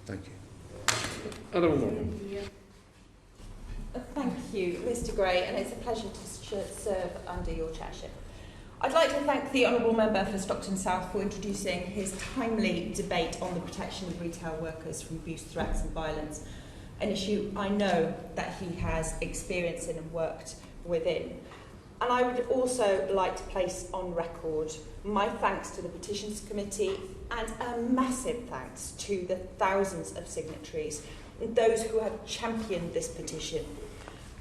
Thank you. Other one. Thank you, Mr Gray, and it's a pleasure to serve under your chairship. I'd like to thank the Honourable Member for Stockton South for introducing his timely debate on the protection of retail workers from abuse, threats and violence, an issue I know that he has experience in and worked within. And I would also like to place on record my thanks to the Petitions Committee and a massive thanks to the thousands of signatories and those who have championed this petition.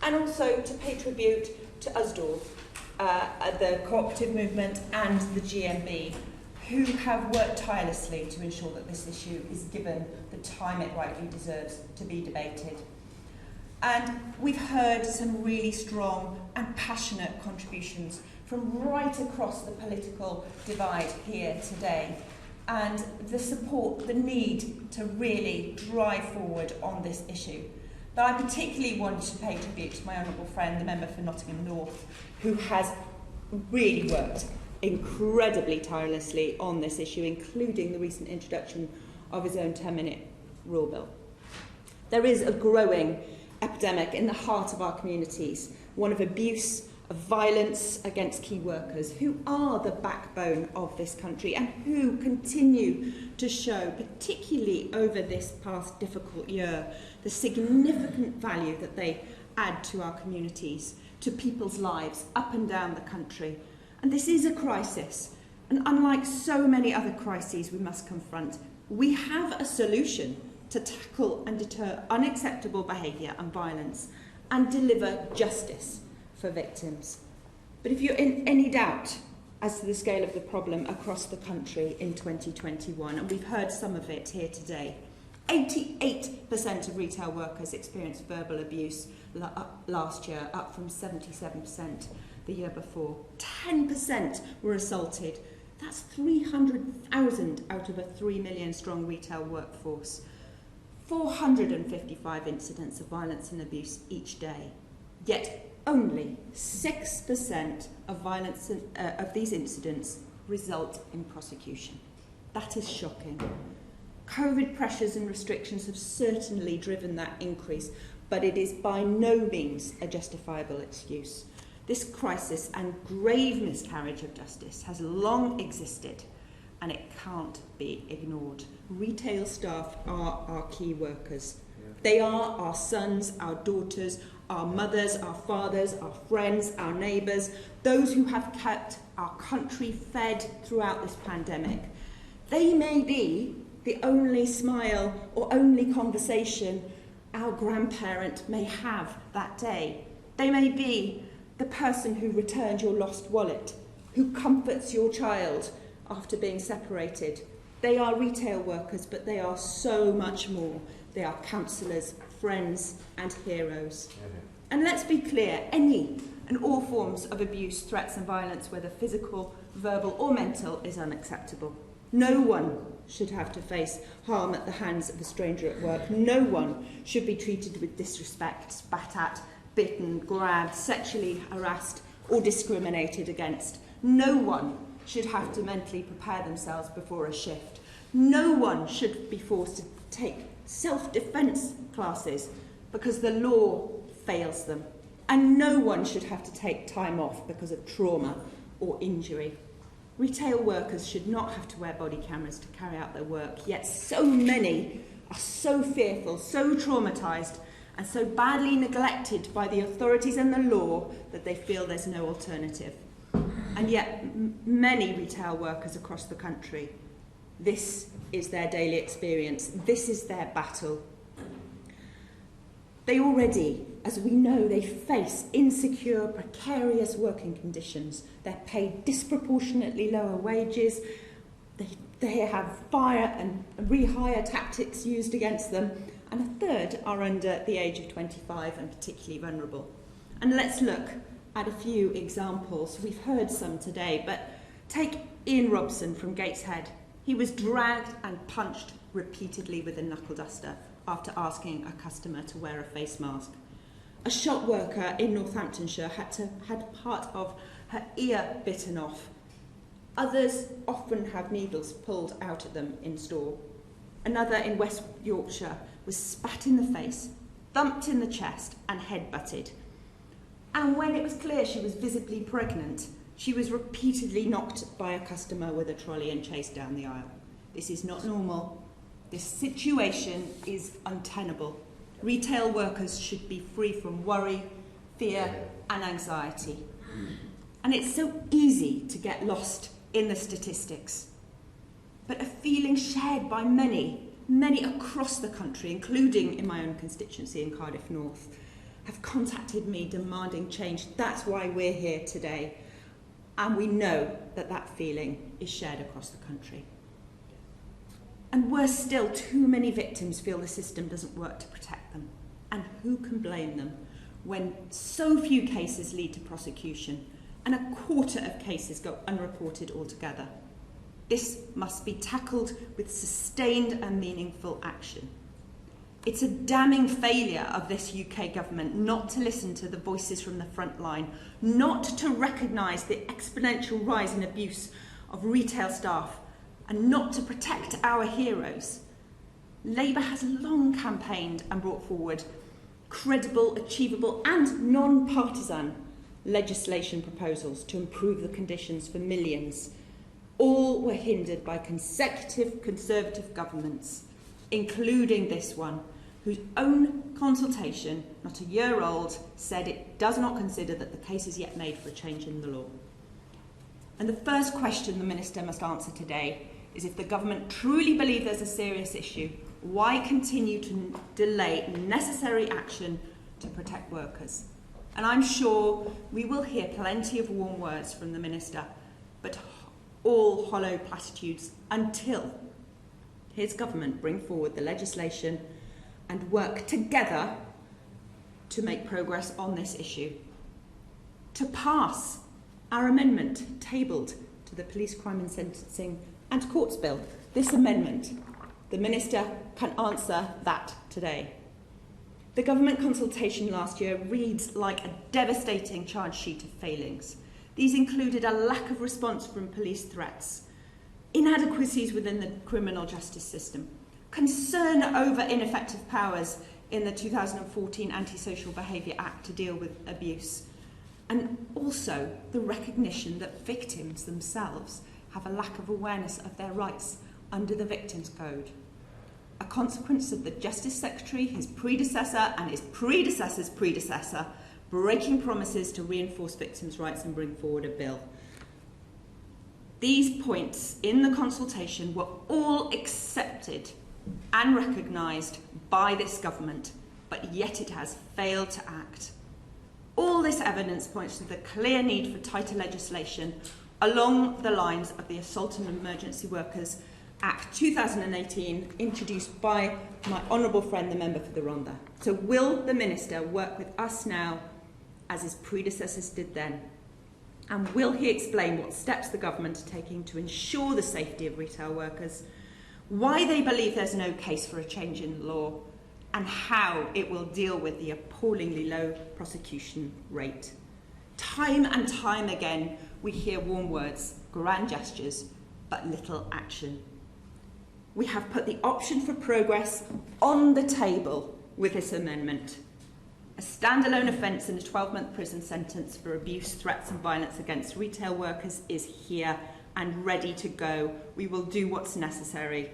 And also to pay tribute to USDAW, the cooperative movement and the GMB, who have worked tirelessly to ensure that this issue is given the time it rightly deserves to be debated. And we've heard some really strong and passionate contributions from right across the political divide here today. And the support, the need to really drive forward on this issue. But I particularly want to pay tribute to my honourable friend, the member for Nottingham North, who has really worked incredibly tirelessly on this issue, including the recent introduction of his own 10-minute rule bill. There is a growing epidemic in the heart of our communities, one of abuse, of violence against key workers who are the backbone of this country and who continue to show, particularly over this past difficult year, the significant value that they add to our communities, to people's lives up and down the country. And this is a crisis, and unlike so many other crises we must confront, we have a solution to tackle and deter unacceptable behaviour and violence and deliver justice for victims. But if you're in any doubt as to the scale of the problem across the country in 2021, and we've heard some of it here today, 88% of retail workers experienced verbal abuse last year, up from 77% the year before. 10% were assaulted. That's 300,000 out of a 3 million strong retail workforce. 455 incidents of violence and abuse each day. Yet only 6% of violence of these incidents result in prosecution. That is shocking. COVID pressures and restrictions have certainly driven that increase, but it is by no means a justifiable excuse. This crisis and grave miscarriage of justice has long existed, and it can't be ignored. Retail staff are our key workers. They are our sons, our daughters, our mothers, our fathers, our friends, our neighbours, those who have kept our country fed throughout this pandemic. They may be the only smile or only conversation our grandparent may have that day. They may be the person who returned your lost wallet, who comforts your child after being separated. They are retail workers, but they are so much more. They are counsellors, friends and heroes. And let's be clear, any and all forms of abuse, threats and violence, whether physical, verbal or mental, is unacceptable. No one should have to face harm at the hands of a stranger at work. No one should be treated with disrespect, spat at, bitten, grabbed, sexually harassed or discriminated against. No one should have to mentally prepare themselves before a shift. No one should be forced to take self-defence classes because the law fails them. And no one should have to take time off because of trauma or injury. Retail workers should not have to wear body cameras to carry out their work, yet so many are so fearful, so traumatised and so badly neglected by the authorities and the law that they feel there's no alternative. And yet many retail workers across the country, this is their daily experience, this is their battle. They already, as we know, they face insecure, precarious working conditions. They're paid disproportionately lower wages. They have fire and rehire tactics used against them. And a third are under the age of 25 and particularly vulnerable. And let's look at a few examples. We've heard some today, but take Ian Robson from Gateshead. He was dragged and punched repeatedly with a knuckle duster after asking a customer to wear a face mask. A shop worker in Northamptonshire had part of her ear bitten off. Others often have needles pulled out of them in store. Another in West Yorkshire was spat in the face, thumped in the chest and headbutted. And when it was clear she was visibly pregnant, she was repeatedly knocked by a customer with a trolley and chased down the aisle. This is not normal. This situation is untenable. Retail workers should be free from worry, fear and anxiety. And it's so easy to get lost in the statistics. But a feeling shared by many across the country, including in my own constituency in Cardiff North, have contacted me demanding change. That's why we're here today. And we know that that feeling is shared across the country. And worse still, too many victims feel the system doesn't work to protect them. And who can blame them when so few cases lead to prosecution and a quarter of cases go unreported altogether? This must be tackled with sustained and meaningful action. It's a damning failure of this UK government not to listen to the voices from the front line, not to recognise the exponential rise in abuse of retail staff, and not to protect our heroes. Labour has long campaigned and brought forward credible, achievable and non-partisan legislation proposals to improve the conditions for millions. All were hindered by consecutive Conservative governments, including this one, whose own consultation, not a year old, said it does not consider that the case is yet made for a change in the law. And the first question the Minister must answer today is, if the government truly believe there's a serious issue, why continue to delay necessary action to protect workers? And I'm sure we will hear plenty of warm words from the Minister, but all hollow platitudes until his government bring forward the legislation and work together to make progress on this issue. To pass our amendment tabled to the Police Crime and Sentencing and Courts Bill, this amendment, the Minister can answer that today. The government consultation last year reads like a devastating charge sheet of failings. These included a lack of response from police threats, inadequacies within the criminal justice system, concern over ineffective powers in the 2014 Antisocial Behaviour Act to deal with abuse, and also the recognition that victims themselves have a lack of awareness of their rights under the Victims Code. A consequence of the Justice Secretary, his predecessor and his predecessor's predecessor breaking promises to reinforce victims' rights and bring forward a bill. These points in the consultation were all accepted and recognised by this government, but yet it has failed to act. All this evidence points to the clear need for tighter legislation along the lines of the Assault and Emergency Workers Act 2018, introduced by my honourable friend, the member for the Rhondda. So will the Minister work with us now, as his predecessors did then? And will he explain what steps the government are taking to ensure the safety of retail workers, why they believe there's no case for a change in law, and how it will deal with the appallingly low prosecution rate? Time and time again, we hear warm words, grand gestures, but little action. We have put the option for progress on the table with this amendment. A standalone offence and a 12-month prison sentence for abuse, threats and violence against retail workers is here and ready to go. We will do what's necessary.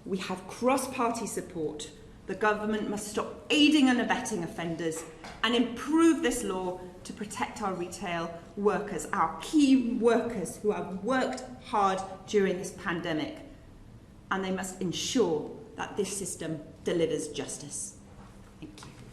We have cross-party support. The government must stop aiding and abetting offenders and improve this law to protect our retail workers, our key workers who have worked hard during this pandemic. And they must ensure that this system delivers justice. Thank you.